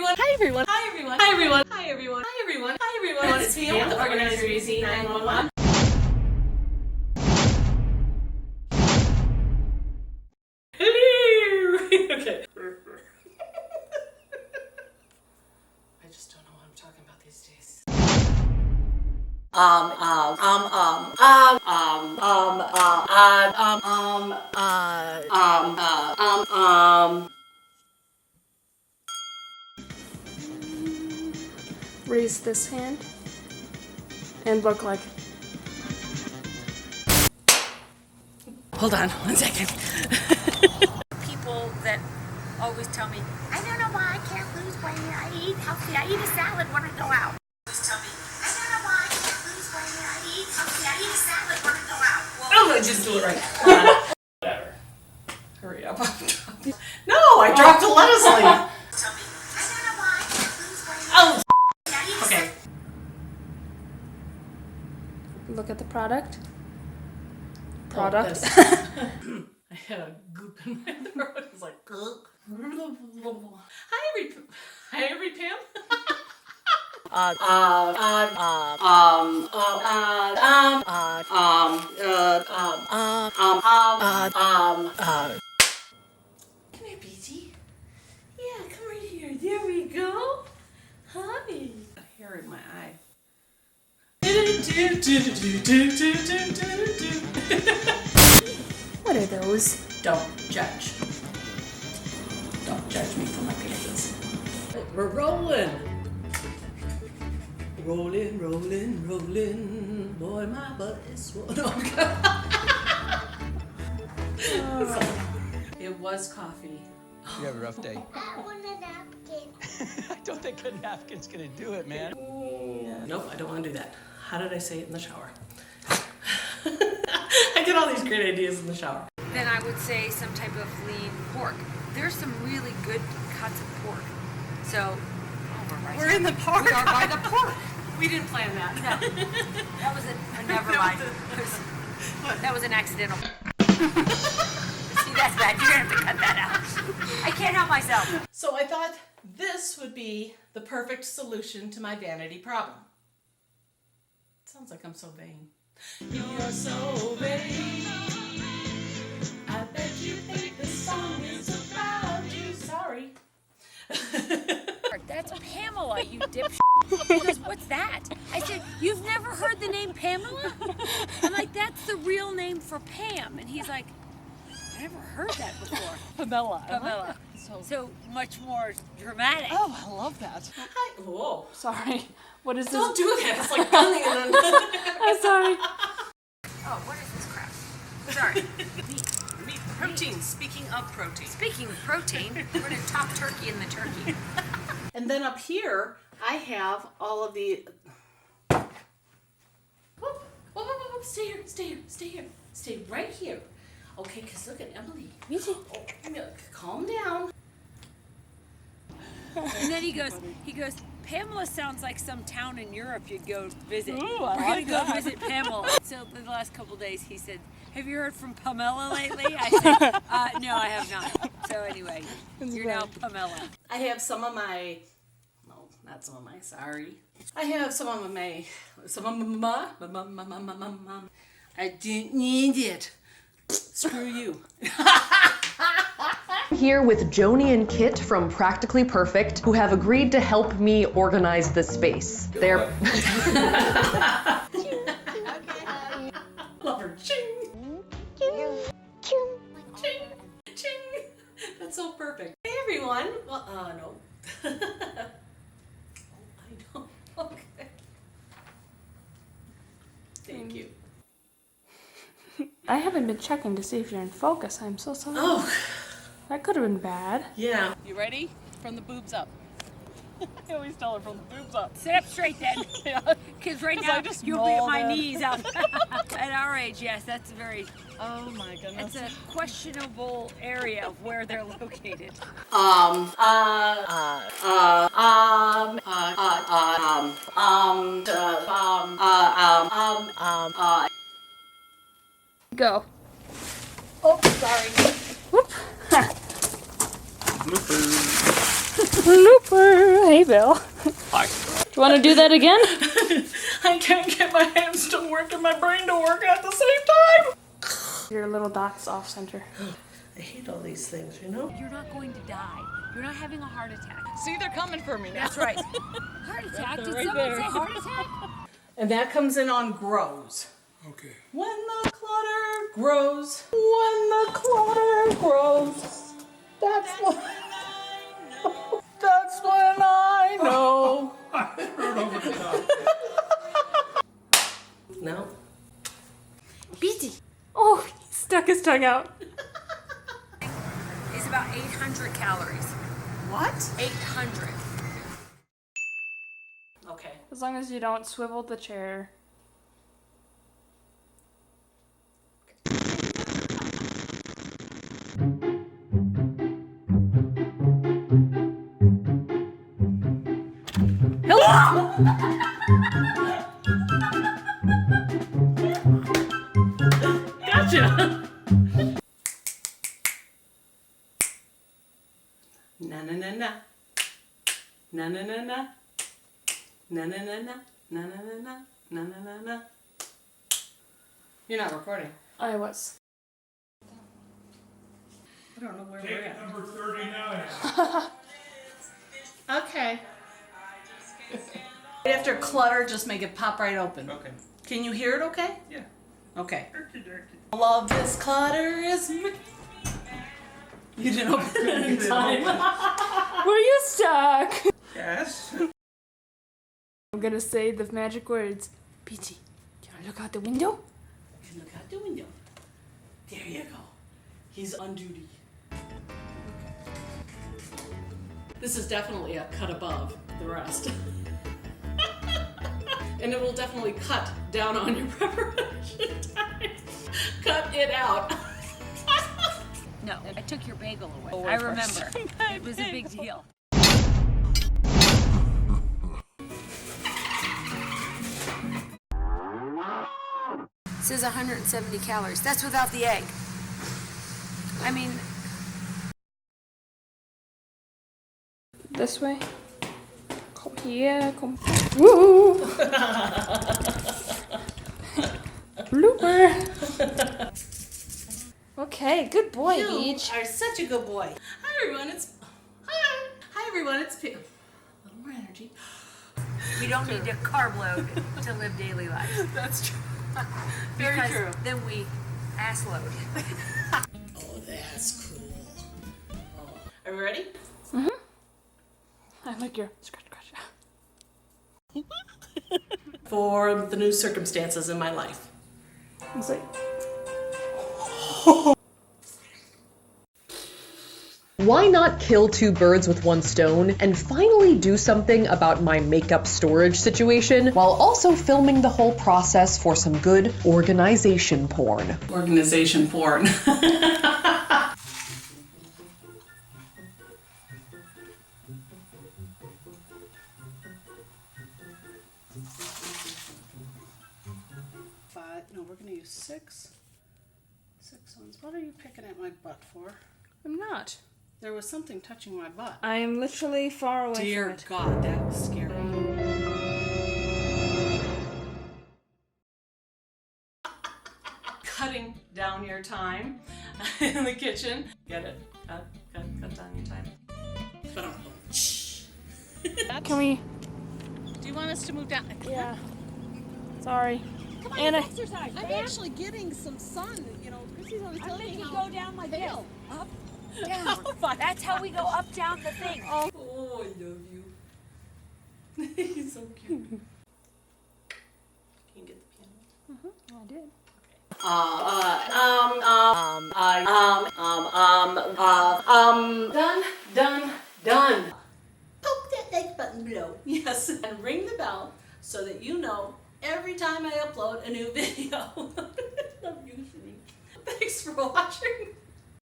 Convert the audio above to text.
everyone. Hi everyone. Hi everyone. Hi everyone. Hi everyone. Hi everyone. Hi everyone. It's Pam, the organizer EZ911. Hello. Okay. I just don't know what I'm talking about these days. Raise this hand and look like. Hold on 1 second. People that always tell me, I don't know why I can't lose weight. I eat healthy. I eat a salad when I go out. Always tell me, I don't know why I can't lose weight. I eat healthy. I eat a salad when I go out. Well, I'm gonna just do it right now. Whatever. Hurry up. No, I dropped a lettuce leaf. tell me, I don't know why I can't lose weight. Oh. I eat a Okay. Look at the product. Oh, this. I had a goop in my throat. It was like, hi every Pam. Come here, BG. Yeah, come right here. There we go. Honey. A hair in my eye. What are those? Don't judge. Don't judge me for my panties. We're rolling. Rolling, rolling, rolling. Boy, my butt is swollen. It was coffee. You have a rough day. I want a napkin. I don't think a napkin's gonna do it, man. Nope, I don't want to do that. How did I say it in the shower? I get all these great ideas in the shower. Then I would say some type of lean pork. There's some really good cuts of pork. So, We're in the park. We are by the pork. We didn't plan that. No, that was never mind. That was an accidental. See, that's bad. You're gonna have to cut that out. I can't help myself. So I thought this would be the perfect solution to my vanity problem. It sounds like I'm so vain. You're so vain. I bet you think this song is about you. Sorry. That's Pamela, you dipshit. He goes, what's that? I said, you've never heard the name Pamela? I'm like, that's the real name for Pam. And he's like, I never heard that before. Pamela. Pamela. So much more dramatic. Oh, I love that. Hi. Whoa. Sorry. What is this? Don't do that. It's like gunning and then. I'm sorry. Oh, what is this crap? Sorry. Meat. Protein. Speaking of protein. Speaking of protein, we're going to talk turkey in the turkey. And then up here, I have all of the. Whoop, whoop, whoop, whoop. Stay here. Stay here. Stay here. Stay right here. Okay, because look at Emily. Me too. Oh, calm down. And then he goes, Pamela sounds like some town in Europe you'd go visit. Ooh, We're I going like to go that. visit Pamela. So the last couple days he said, have you heard from Pamela lately? I said, no, I have not. So anyway, you're now Pamela. I have some of my. No, not some of my. Sorry. I have some of my. I didn't need it. Screw you. Here with Joni and Kit from Practically Perfect, who have agreed to help me organize the space. They're Love her. Ching. Ching. Ching. That's so perfect. Hey everyone. Well, no. I don't. Okay. Thank you. I haven't been checking to see if you're in focus. I'm so sorry. Oh, That could have been bad. yeah. You ready? From the boobs up. I always tell her from the boobs up. Sit up straight then. Yeah. Because right 'Cause now I just you'll be at my molded. knees out. At our age, yes, that's very, Oh my goodness. it's a questionable area of where they're located. Go. Oh, sorry. Whoop. Blooper. Hey, Bill. Hi. Do you want to do that again? I can't get my hands to work and my brain to work at the same time. Your little dot's off center. I hate all these things, you know? You're not going to die. You're not having a heart attack. See, they're coming for me now. That's right. Heart attack? Did Right someone there. say heart attack? And that comes in on grows. Okay. When the clutter grows, when the clutter grows, that's when that's when I know. I threw it over the top. No. Beatty. Oh, he stuck his tongue out. It's about 800 calories. What? 800. Okay. As long as you don't swivel the chair. Gotcha. Na na na na. Na na na na. Na na na na. Na na na na. Na na na na. You're not recording. I was. I don't know where we're Take at. number 39. Okay. Right after clutter, just make it pop right open. Okay. Can you hear it okay? Yeah. Okay. All of this clutter is me. You didn't open it in time. Were you stuck? Yes. I'm gonna say the magic words. Peachy, can I look out the window? You can look out the window. There you go. He's on duty. This is definitely a cut above the rest. And it will definitely cut down on your preparation time. Cut it out. No, I took your bagel away. I remember. It was a big deal. It says 170 calories. That's without the egg. I mean, This way. Come here, come. Woo! Blooper. Okay, good boy, You Beach. are such a good boy. Hi everyone, it's hi. Hi everyone, it's P. A little more energy. we don't need a carb load to live daily life. That's true. Very Because true. then we ass load. Oh, that's cool. Oh. Are we ready? I like your scratch, scratch. For the new circumstances in my life. It's like, Why not kill two birds with one stone and finally do something about my makeup storage situation while also filming the whole process for some good organization porn? Organization porn. No, we're gonna use six ones. What are you picking at my butt for? I'm not. There was something touching my butt. I am literally far away Dear from it. God, that was scary. Cutting down your time in the kitchen. Get it? Cut down your time. But I'm shh. Can we? Do you want us to move down? Yeah. Sorry. Come on, Anna. exercise. I'm actually getting some sun. You know, Christy's always I'm telling me making how go down like pale. this. Up, down. That's how we go up, down the thing. Oh, I love you. He's so cute. Can you get the piano? I did. Done. Poke that like button below. Yes, and ring the bell so that you know every time I upload a new video. Love you, Shereen. Thanks for watching.